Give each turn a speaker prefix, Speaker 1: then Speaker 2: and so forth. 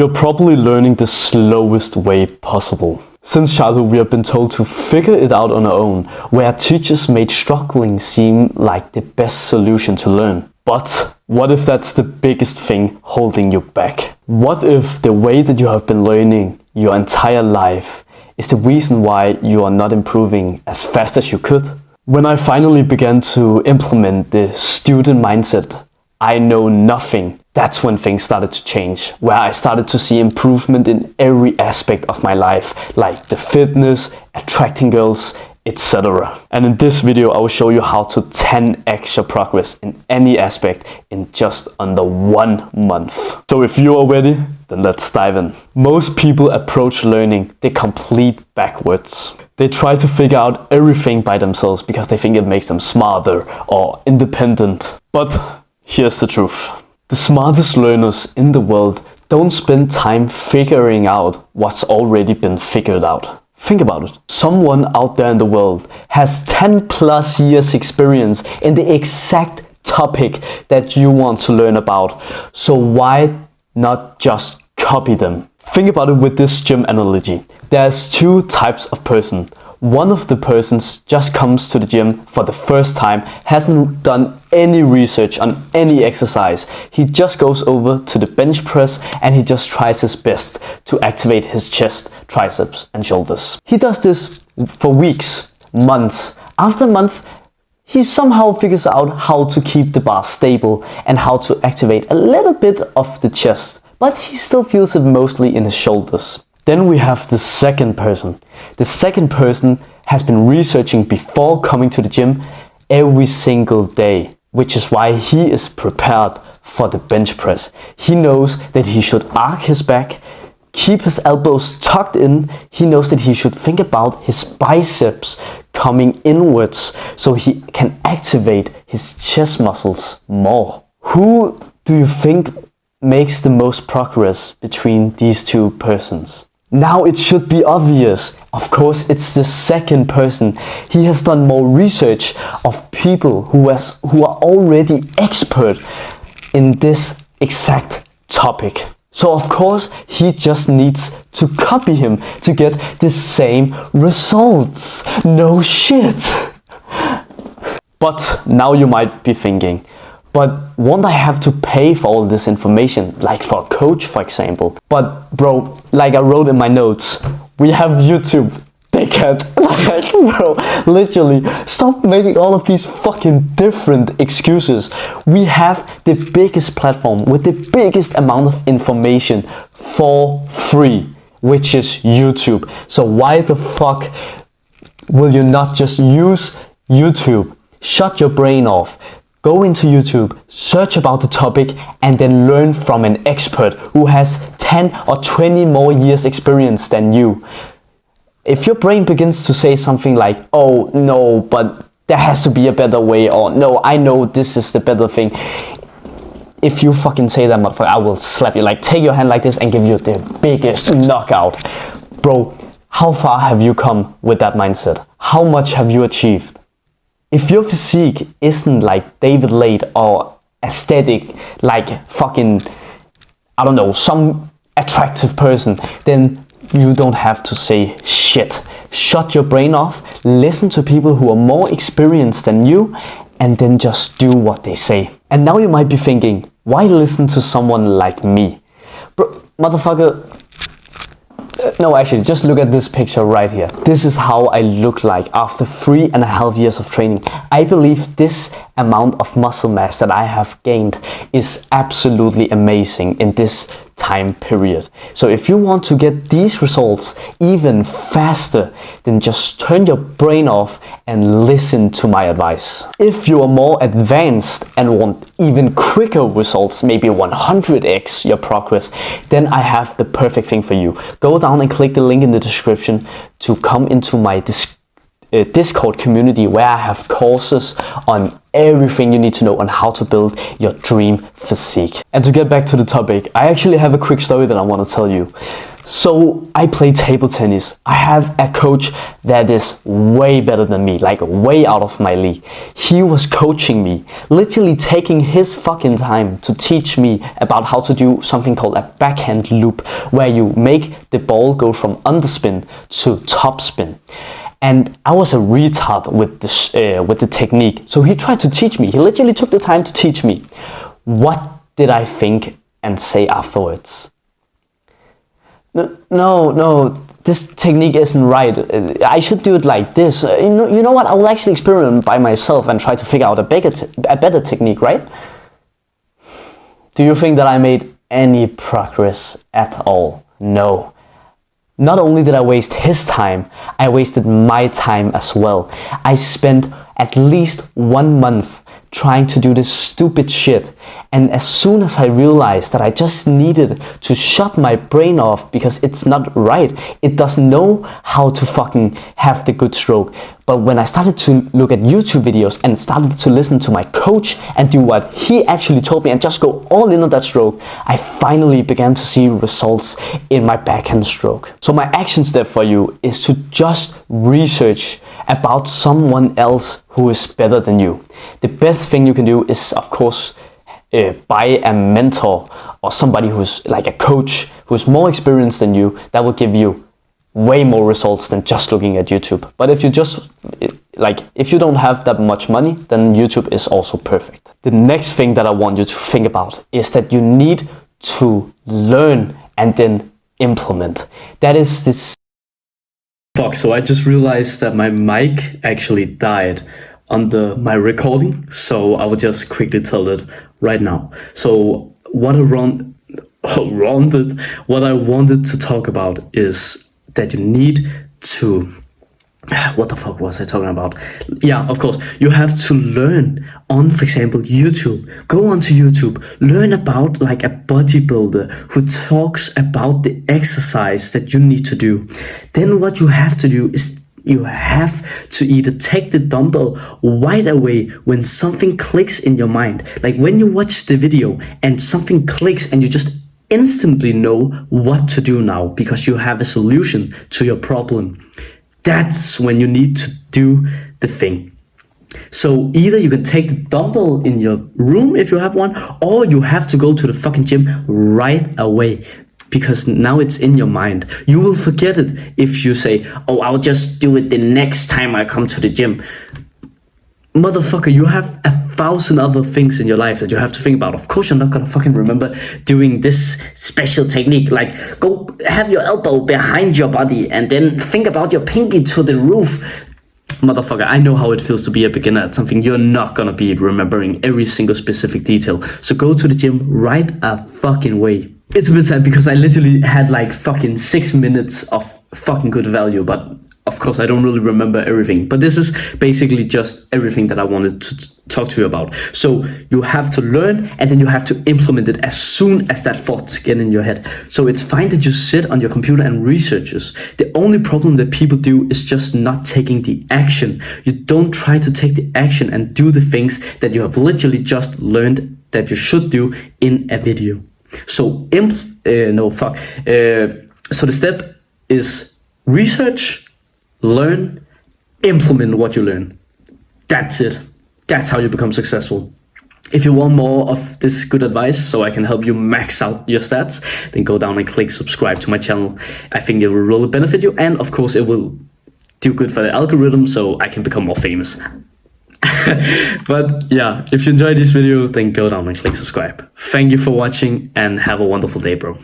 Speaker 1: You're probably learning the slowest way possible. Since childhood we have been told to figure it out on our own, where teachers made struggling seem like the best solution to learn. But what if that's the biggest thing holding you back? What if the way that you have been learning your entire life is the reason why you are not improving as fast as you could? When I finally began to implement the student mindset, I know nothing, that's when things started to change, where I started to see improvement in every aspect of my life, like the fitness, attracting girls, etc. And in this video I will show you how to 10x your progress in any aspect in just under 1 month. So if you are ready, then let's dive in. Most people approach learning the complete backwards. They try to figure out everything by themselves because they think it makes them smarter or independent. But here's the truth. The smartest learners in the world don't spend time figuring out what's already been figured out. Think about it. Someone out there in the world has 10 plus years experience in the exact topic that you want to learn about. So why not just copy them? Think about it with this gym analogy. There's two types of person. One of the persons just comes to the gym for the first time, hasn't done any research on any exercise. He just goes over to the bench press and he just tries his best to activate his chest, triceps and shoulders. He does this for weeks, months. After a month, he somehow figures out how to keep the bar stable and how to activate a little bit of the chest, but he still feels it mostly in his shoulders. Then we have the second person. The second person has been researching before coming to the gym every single day, which is why he is prepared for the bench press. He knows that he should arch his back, keep his elbows tucked in. He knows that he should think about his biceps coming inwards so he can activate his chest muscles more. Who do you think makes the most progress between these two persons? Now it should be obvious. Of course, it's the second person. He has done more research of people who are already expert in this exact topic. So of course, he just needs to copy him to get the same results. No shit. But now you might be thinking, but won't I have to pay for all this information, like for a coach, for example? But bro, like I wrote in my notes, we have YouTube, dickhead. Like, bro, literally, stop making all of these fucking different excuses. We have the biggest platform with the biggest amount of information for free, which is YouTube. So why the fuck will you not just use YouTube? Shut your brain off. Go into YouTube, search about the topic, and then learn from an expert who has 10 or 20 more years experience than you. If your brain begins to say something like, oh no, but there has to be a better way, or no, I know this is the better thing. If you fucking say that, motherfucker, I will slap you. Like, take your hand like this and give you the biggest knockout. Bro, how far have you come with that mindset? How much have you achieved? If your physique isn't like David Late or aesthetic, like fucking, I don't know, some attractive person, then you don't have to say shit. Shut your brain off, listen to people who are more experienced than you, and then just do what they say. And now you might be thinking, why listen to someone like me? Bro, motherfucker, no, actually, just look at this picture right here. This is how I look like after 3.5 years of training. I believe this amount of muscle mass that I have gained is absolutely amazing in this time period. So if you want to get these results even faster, then just turn your brain off and listen to my advice. If you are more advanced and want even quicker results, maybe 100x your progress, then I have the perfect thing for you. Go down and click the link in the description to come into my Discord community where I have courses on everything you need to know on how to build your dream physique. And to get back to the topic, I actually have a quick story that I want to tell you. So I play table tennis. I have a coach that is way better than me, like way out of my league. He was coaching me, literally taking his fucking time to teach me about how to do something called a backhand loop, where you make the ball go from underspin to topspin. And I was a retard with the technique. So he tried to teach me. He literally took the time to teach me. What did I think and say afterwards? No, this technique isn't right. I should do it like this. You know what? I will actually experiment by myself and try to figure out a better technique, right? Do you think that I made any progress at all? No. Not only did I waste his time, I wasted my time as well. I spent at least 1 month trying to do this stupid shit, and as soon as I realized that I just needed to shut my brain off because it's not right, it doesn't know how to fucking have the good stroke. But when I started to look at YouTube videos and started to listen to my coach and do what he actually told me and just go all in on that stroke, I finally began to see results in my backhand stroke. So my action step for you is to just research about someone else who is better than you. The best thing you can do is, of course, buy a mentor or somebody who's like a coach who's more experienced than you. That will give you way more results than just looking at YouTube. But if you don't have that much money, then YouTube is also perfect. The next thing that I want you to think about is that you need to learn and then implement. That is this. Fuck, so I just realized that my mic actually died under my recording, so I will just quickly tell it right now. So what I wanted to talk about is that you need to, what the fuck was I talking about? Yeah, of course, you have to learn on, for example, YouTube. Go onto YouTube, learn about like a bodybuilder who talks about the exercise that you need to do. Then what you have to do is you have to either take the dumbbell right away when something clicks in your mind. Like when you watch the video and something clicks and you just instantly know what to do now because you have a solution to your problem. That's when you need to do the thing. So either you can take the dumbbell in your room if you have one, or you have to go to the fucking gym right away because now it's in your mind. You will forget it if you say, oh, I'll just do it the next time I come to the gym. Motherfucker, you have 1,000 other things in your life that you have to think about. Of course, you're not gonna fucking remember doing this special technique. Like, go have your elbow behind your body and then think about your pinky to the roof. Motherfucker, I know how it feels to be a beginner at something. You're not gonna be remembering every single specific detail. So go to the gym right a fucking way. It's a bit sad because I literally had like fucking 6 minutes of fucking good value, but of course I don't really remember everything. But this is basically just everything that I wanted to talk to you about. So you have to learn and then you have to implement it as soon as that thoughts get in your head. So it's fine that you sit on your computer and researches. The only problem that people do is just not taking the action. You don't try to take the action and do the things that you have literally just learned that you should do in a video. So so the step is research, learn, implement what you learn. That's it. That's how you become successful. If you want more of this good advice so I can help you max out your stats, then go down and click subscribe to my channel. I think it will really benefit you, and of course it will do good for the algorithm so I can become more famous. But yeah, if you enjoyed this video, then go down and click subscribe. Thank you for watching and have a wonderful day, bro.